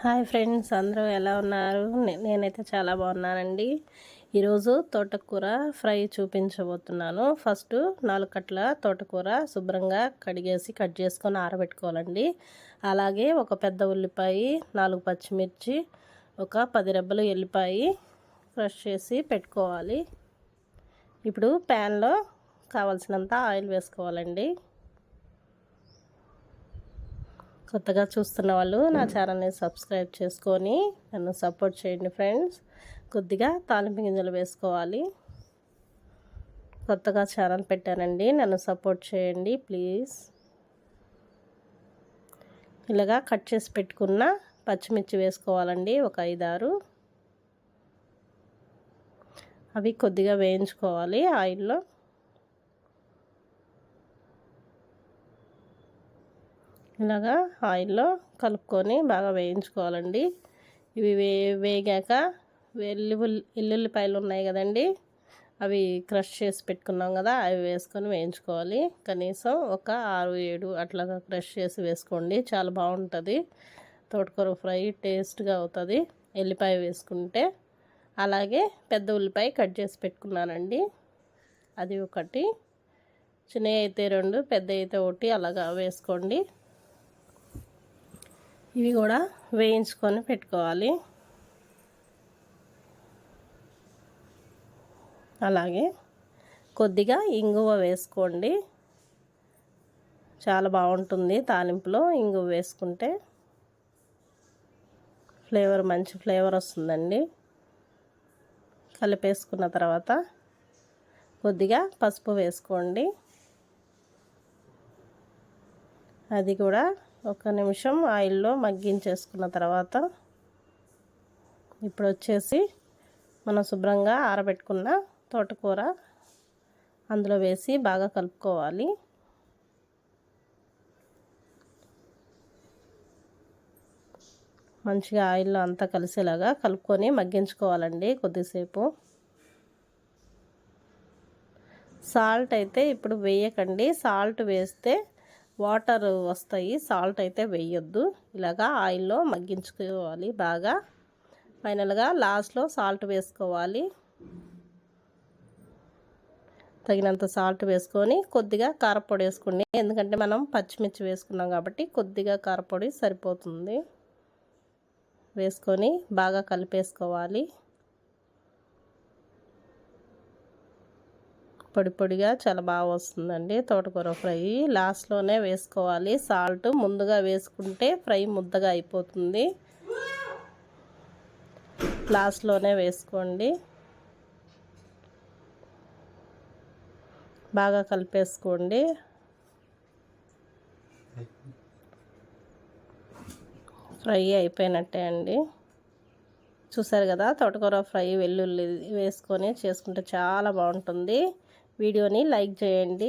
Hi friends, అందరూ ఎలా ఉన్నారు? నేనైతే చాలా బాగున్నానండి. ఈరోజు తోటకూర ఫ్రై చూపించబోతున్నాను. ఫస్ట్ 4 కట్టల తోటకూర శుభ్రంగా కడిగేసి కట్ చేసుకొని ఆరబెట్టుకోవాలండి. అలాగే ఒక పెద్ద ఉల్లిపాయ, 4 పచ్చిమిర్చి, ఒక 10 రెబ్బలు ఎల్లిపాయ క్రష్ చేసి పెట్టుకోవాలి. ఇప్పుడు ప్యాన్లో కావాల్సినంత ఆయిల్ వేసుకోవాలండి. కొత్తగా చూస్తున్న వాళ్ళు నా ఛానల్ని సబ్స్క్రైబ్ చేసుకొని నన్ను సపోర్ట్ చేయండి ఫ్రెండ్స్. కొద్దిగా తాలింపు గింజలు వేసుకోవాలి. కొత్తగా ఛానల్ పెట్టానండి, నన్ను సపోర్ట్ చేయండి ప్లీజ్. ఇలాగా కట్ చేసి పెట్టుకున్న పచ్చిమిర్చి వేసుకోవాలండి, ఒక 5-6. అవి కొద్దిగా వేయించుకోవాలి ఆయిల్లో. ఇలాగా ఆయిల్లో కలుపుకొని బాగా వేయించుకోవాలండి. ఇవి వేగాక ఎల్లుల్లిపాయలు ఉన్నాయి కదండి, అవి క్రష్ చేసి పెట్టుకున్నాం కదా, అవి వేసుకొని వేయించుకోవాలి. కనీసం ఒక 6-7 అట్లాగా క్రష్ చేసి వేసుకోండి, చాలా బాగుంటుంది. తోటకూర ఫ్రై టేస్ట్గా అవుతుంది ఎల్లిపాయ వేసుకుంటే. అలాగే పెద్ద ఉల్లిపాయ కట్ చేసి పెట్టుకున్నానండి, అది ఒకటి. చిన్నవి అయితే 2, పెద్ద అయితే 1 అలాగా వేసుకోండి. ఇవి కూడా వేయించుకొని పెట్టుకోవాలి. అలాగే కొద్దిగా ఇంగువ వేసుకోండి, చాలా బాగుంటుంది తాలింపులో ఇంగువ వేసుకుంటే. మంచి ఫ్లేవర్ వస్తుందండి. కలిపేసుకున్న తర్వాత కొద్దిగా పసుపు వేసుకోండి. అది కూడా 1 నిమిషం ఆయిల్లో మగ్గించేసుకున్న తర్వాత ఇప్పుడు వచ్చేసి మనం శుభ్రంగా ఆరబెట్టుకున్న తోటకూర అందులో వేసి బాగా కలుపుకోవాలి. మంచిగా ఆయిల్లో అంతా కలిసేలాగా కలుపుకొని మగ్గించుకోవాలండి కొద్దిసేపు. సాల్ట్ అయితే ఇప్పుడు వేయకండి, సాల్ట్ వేస్తే వాటర్ వస్తాయి, సాల్ట్ అయితే వేయొద్దు. ఇలాగా ఆయిల్లో మగ్గించుకోవాలి బాగా. ఫైనల్గా లాస్ట్లో సాల్ట్ వేసుకోవాలి. తగినంత సాల్ట్ వేసుకొని కొద్దిగా కారపొడి వేసుకోండి, ఎందుకంటే మనం పచ్చిమిర్చి వేసుకున్నాం కాబట్టి కొద్దిగా కారపొడి సరిపోతుంది. వేసుకొని బాగా కలిపేసుకోవాలి. పొడి పొడిగా చాలా బాగా వస్తుందండి తోటకూర ఫ్రై. లాస్ట్లోనే వేసుకోవాలి సాల్ట్, ముందుగా వేసుకుంటే ఫ్రై ముద్దగా అయిపోతుంది. లాస్ట్లోనే వేసుకోండి. బాగా కలిపేసుకోండి. ఫ్రై అయిపోయినట్టే అండి. చూసారు కదా, తోటకూర ఫ్రై వెల్లుల్లి వేసుకొని చేసుకుంటే చాలా బాగుంటుంది. వీడియోని లైక్ చేయండి.